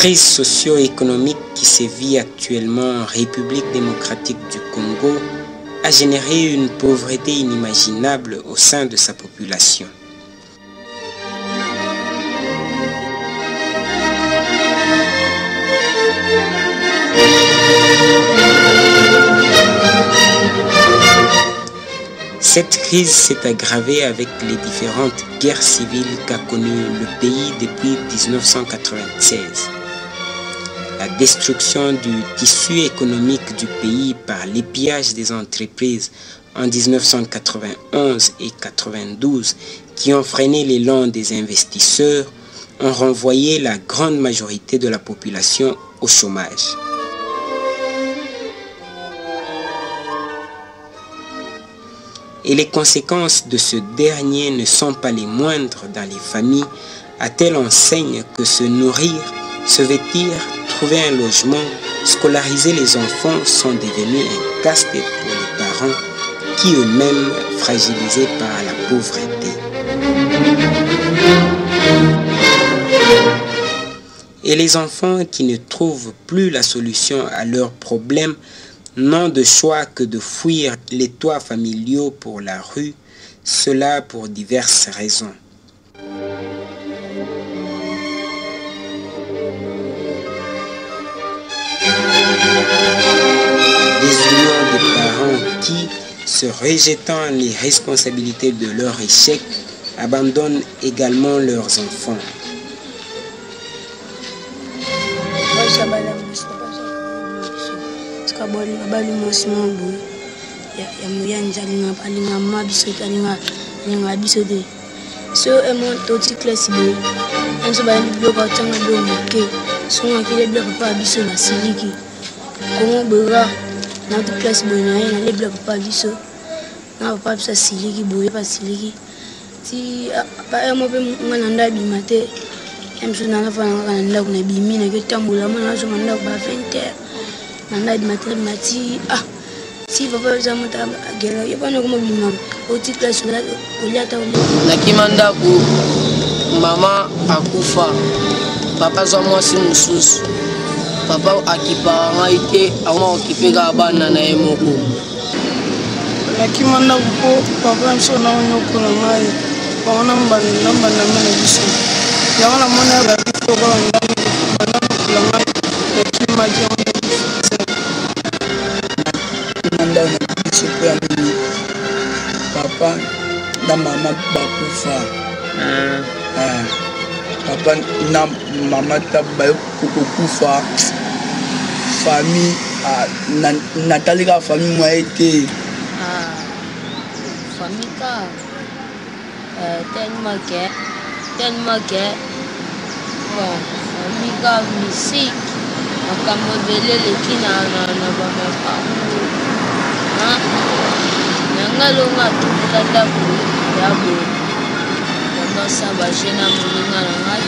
crise socio-économique qui sévit actuellement en République démocratique du Congo a généré une pauvreté inimaginable au sein de sa population. Cette crise s'est aggravée avec les différentes guerres civiles qu'a connues le pays depuis 1996. La destruction du tissu économique du pays par l'épillage des entreprises en 1991 et 1992 qui ont freiné l'élan des investisseurs ont renvoyé la grande majorité de la population au chômage. Et les conséquences de ce dernier ne sont pas les moindres dans les familles, à telle enseigne que se nourrir, se vêtir, trouver un logement, scolariser les enfants sont devenus un casse-tête pour les parents qui eux-mêmes fragilisés par la pauvreté. Et les enfants qui ne trouvent plus la solution à leurs problèmes n'ont de choix que de fuir les toits familiaux pour la rue, cela pour diverses raisons. Désunion des parents qui, se rejetant les responsabilités de leur échec, abandonnent également leurs enfants. Nakimandaku mama akufa papa za mwasi mususu papa akipa ngaite ama okipeka bana na emoko nakimandaku ko papa mso na onyoko na ngai baona namba na mena biso yaona mona ba bito ko ndani bana kula ngai nakimaje on nanda na biso kwa mimi papa na mama bakufa papa na mama tabayo kukufa famille natalika famille moi été famille ka tellement que bon famille ka musique akamobele lekina na bama pa nangalonga tukata ku yabo ndo sabaje na mulinga na ngai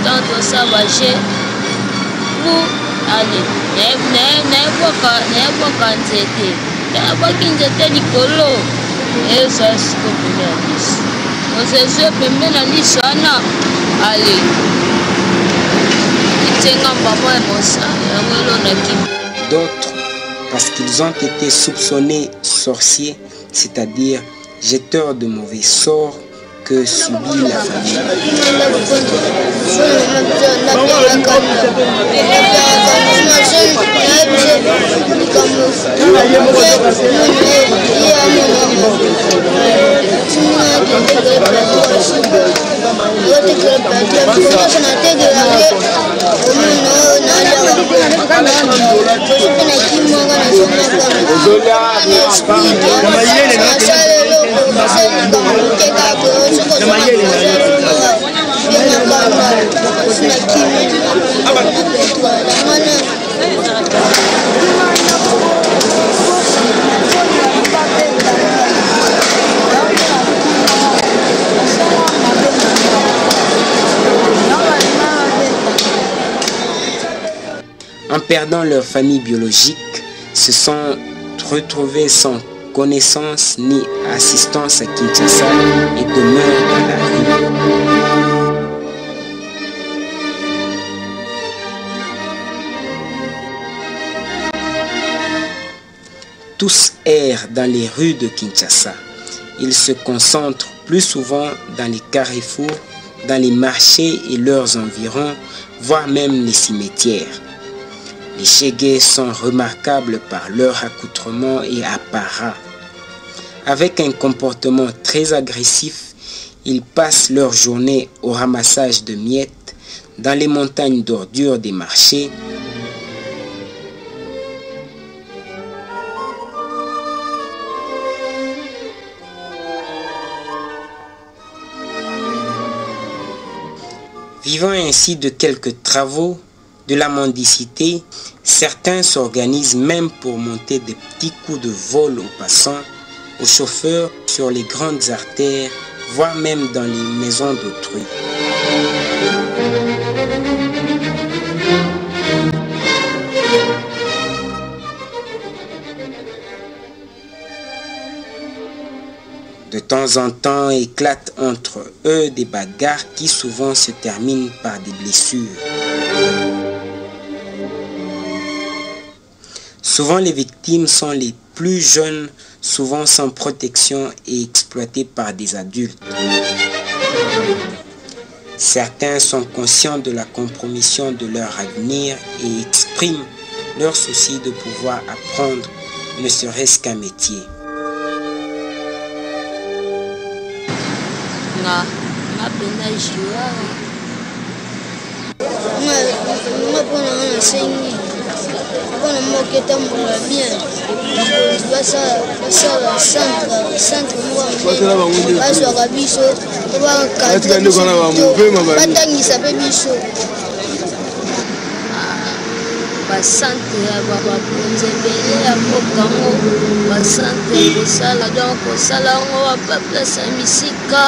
tanto sabaje ku ale ne boka nzete ya bakinzete likolo eso esiko pembe liso osezo pembe na liso ana ale itenga mbamo emosa yangolo na kim. D'autres parce qu'ils ont été soupçonnés sorciers, c'est-à-dire jeteurs de mauvais sorts que subit la famille. En perdant leur famille biologique, se sont retrouvés sans connaissance ni assistance à Kinshasa et demeurent dans la rue. tous errent dans les rues de Kinshasa. Ils se concentrent plus souvent dans les carrefours, dans les marchés et leurs environs, voire même les cimetières. Les Chégués sont remarquables par leur accoutrement et apparat. Avec un comportement très agressif, ils passent leur journée au ramassage de miettes dans les montagnes d'ordures des marchés, vivant ainsi de quelques travaux, de la mendicité. Certains s'organisent même pour monter des petits coups de vol aux passants, aux chauffeurs, sur les grandes artères, voire même dans les maisons d'autrui. De temps en temps éclatent entre eux des bagarres qui souvent se terminent par des blessures. Souvent les victimes sont les plus jeunes, souvent sans protection et exploités par des adultes. Certains sont conscients de la compromission de leur avenir et expriment leur souci de pouvoir apprendre ne serait-ce qu'un métier. Mpona moko etambola bien basala centre moko bazwaka biso batangisa mpe biso bacentre ya bakonzi ebele ya mbokango bacentre kosala donc kosala yango bapaplasa misika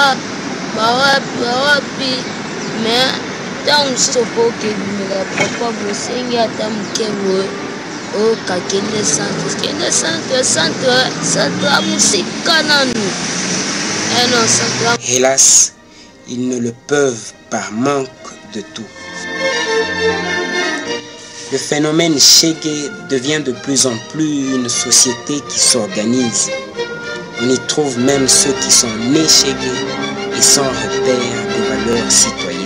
bawapi mais ntango soko okebimela papa bosengi ata moke boye okakende centre ya mosika nanu. Hélas, ils ne le peuvent par manque de tout. Le phénomène Chégué devient de plus en plus une société qui s'organise. On y trouve même ceux qui sont nés Chégués et sans repère des valeurs citoyennes.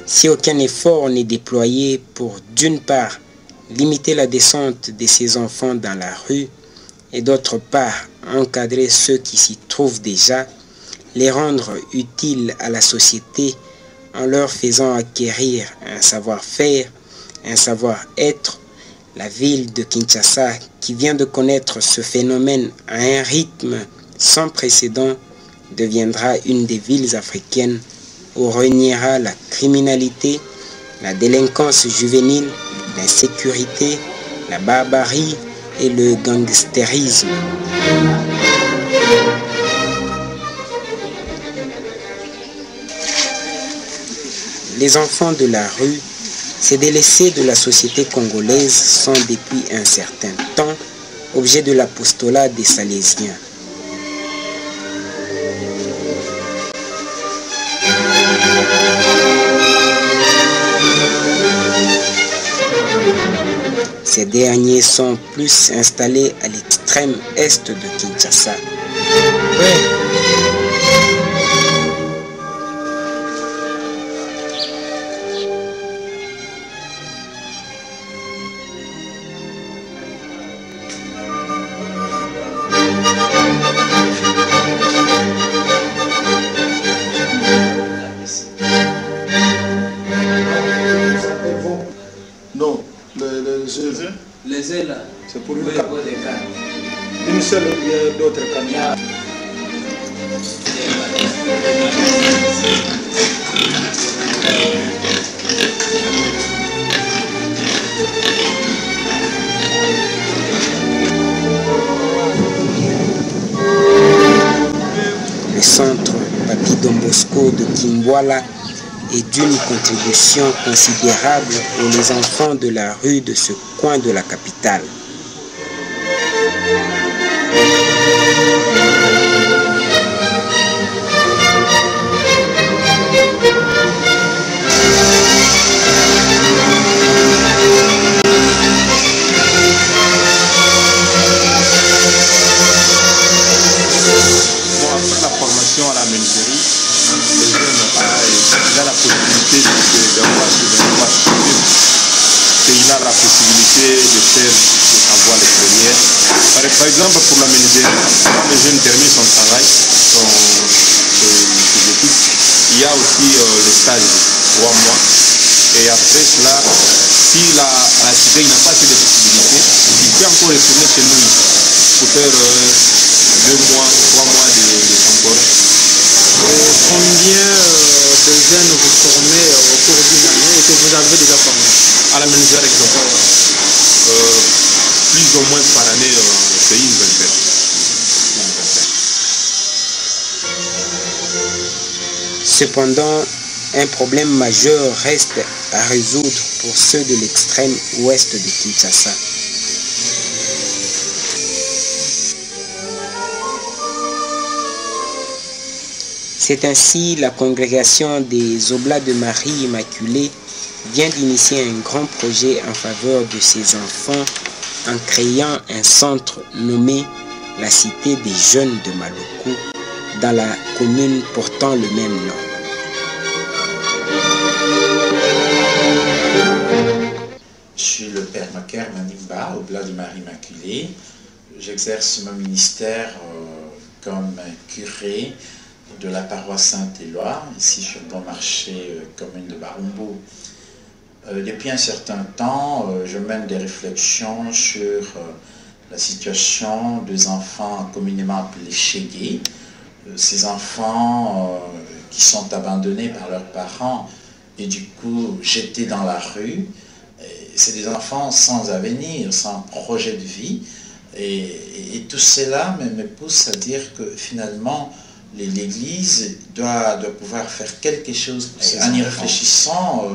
Si aucun effort n'est déployé pour, d'une part, limiter la descente de ces enfants dans la rue et d'autre part, encadrer ceux qui s'y trouvent déjà, les rendre utiles à la société en leur faisant acquérir un savoir-faire, un savoir-être, la ville de Kinshasa, qui vient de connaître ce phénomène à un rythme sans précédent, deviendra une des villes africaines où régnera la criminalité, la délinquance juvénile, l'insécurité, la barbarie et le gangstérisme. Les enfants de la rue, ces délaissés de la société congolaise, sont depuis un certain temps objets de l'apostolat des Salésiens. Ces derniers sont plus installés à l'extrême est de Kinshasa. Non, les œufs là, c'est pour une canne. Une seule ou bien d'autres cannes. Le centre Papi Don Bosco de Kimbwala est d'une contribution considérable pour les enfants de la rue de ce coin de la capitale. a la possibilité de faire avoir les premières. Par exemple, pour la menuiserie, quand le jeune termine son travail, ses études, il y a aussi le stage de 3 mois. Et après cela, si la cité n'a pas assez de possibilités, il peut encore retourner chez lui pour faire 2 mois, 3 mois de encore. Combien de jeunes vous formez au cours d'une année et que vous avez déjà formé? À la menuiserie, exemple, plus ou moins par année, c'est une vingtaine. Cependant, un problème majeur reste à résoudre pour ceux de l'extrême ouest de Kinshasa. C'est ainsi la congrégation des Oblats de Marie Immaculée vient d'initier un grand projet en faveur de ces enfants en créant un centre nommé la Cité des Jeunes de Maloko dans la commune portant le même nom. Je suis le père Maker Manimba, Oblat de Marie Immaculée. J'exerce mon ministère comme curé de la paroisse Saint-Éloi, ici sur le bon marché, commune de Barumbu. Depuis un certain temps, je mène des réflexions sur la situation des enfants communément appelés chégués, ces enfants qui sont abandonnés par leurs parents et du coup jetés dans la rue. C'est des enfants sans avenir, sans projet de vie. Et tout cela me pousse à dire que finalement, l'Église doit pouvoir faire quelque chose pour ces enfants. En y réfléchissant,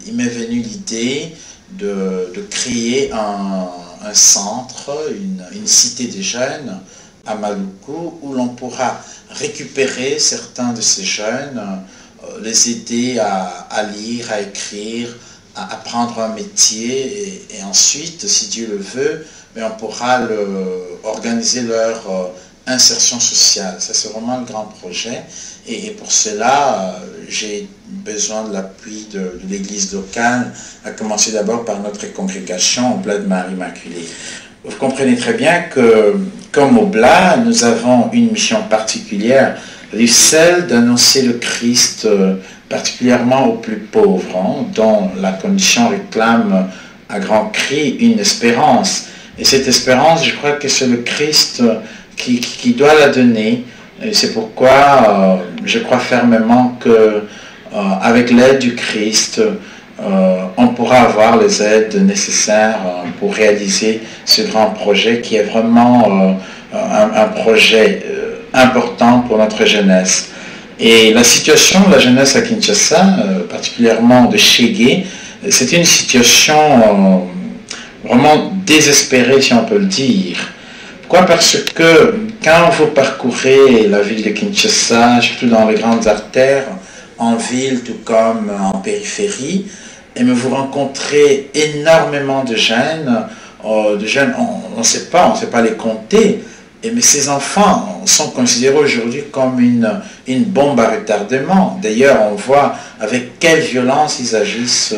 il m'est venu l'idée de créer un centre, une cité des jeunes à Maloko, où l'on pourra récupérer certains de ces jeunes, les aider à lire, à écrire, à apprendre un métier, et ensuite, si Dieu le veut, on pourra organiser leur insertion sociale. Ça, c'est vraiment le grand projet. Et pour cela, j'ai besoin de l'appui de l'Église locale, à commencer d'abord par notre congrégation Oblat de Marie Immaculée. Vous comprenez très bien que, comme Oblat, nous avons une mission particulière, celle d'annoncer le Christ particulièrement aux plus pauvres, dont la condition réclame à grands cris une espérance. Et cette espérance, je crois que c'est le Christ qui doit la donner. Et c'est pourquoi je crois fermement que avec l'aide du Christ, on pourra avoir les aides nécessaires pour réaliser ce grand projet qui est vraiment un projet important pour notre jeunesse. Et la situation de la jeunesse à Kinshasa, particulièrement de Chégué, c'est une situation vraiment désespérée, si on peut le dire. Pourquoi? Parce que quand vous parcourez la ville de Kinshasa, surtout dans les grandes artères, en ville tout comme en périphérie, et vous rencontrez énormément de jeunes, on ne sait pas les compter, mais ces enfants sont considérés aujourd'hui comme une bombe à retardement. D'ailleurs, on voit avec quelle violence ils agissent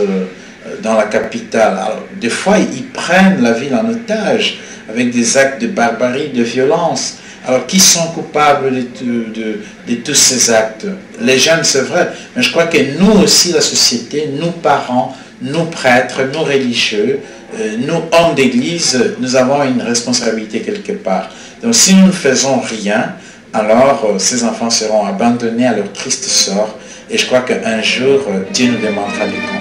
dans la capitale. Alors, des fois, ils prennent la ville en otage avec des actes de barbarie, de violence. Alors, qui sont coupables de tous ces actes? Les jeunes, c'est vrai, mais je crois que nous aussi, la société, nous parents, nous prêtres, nous religieux, nous hommes d'église, nous avons une responsabilité quelque part. Donc, si nous ne faisons rien, alors ces enfants seront abandonnés à leur triste sort, et je crois qu'un jour, Dieu nous demandera des comptes.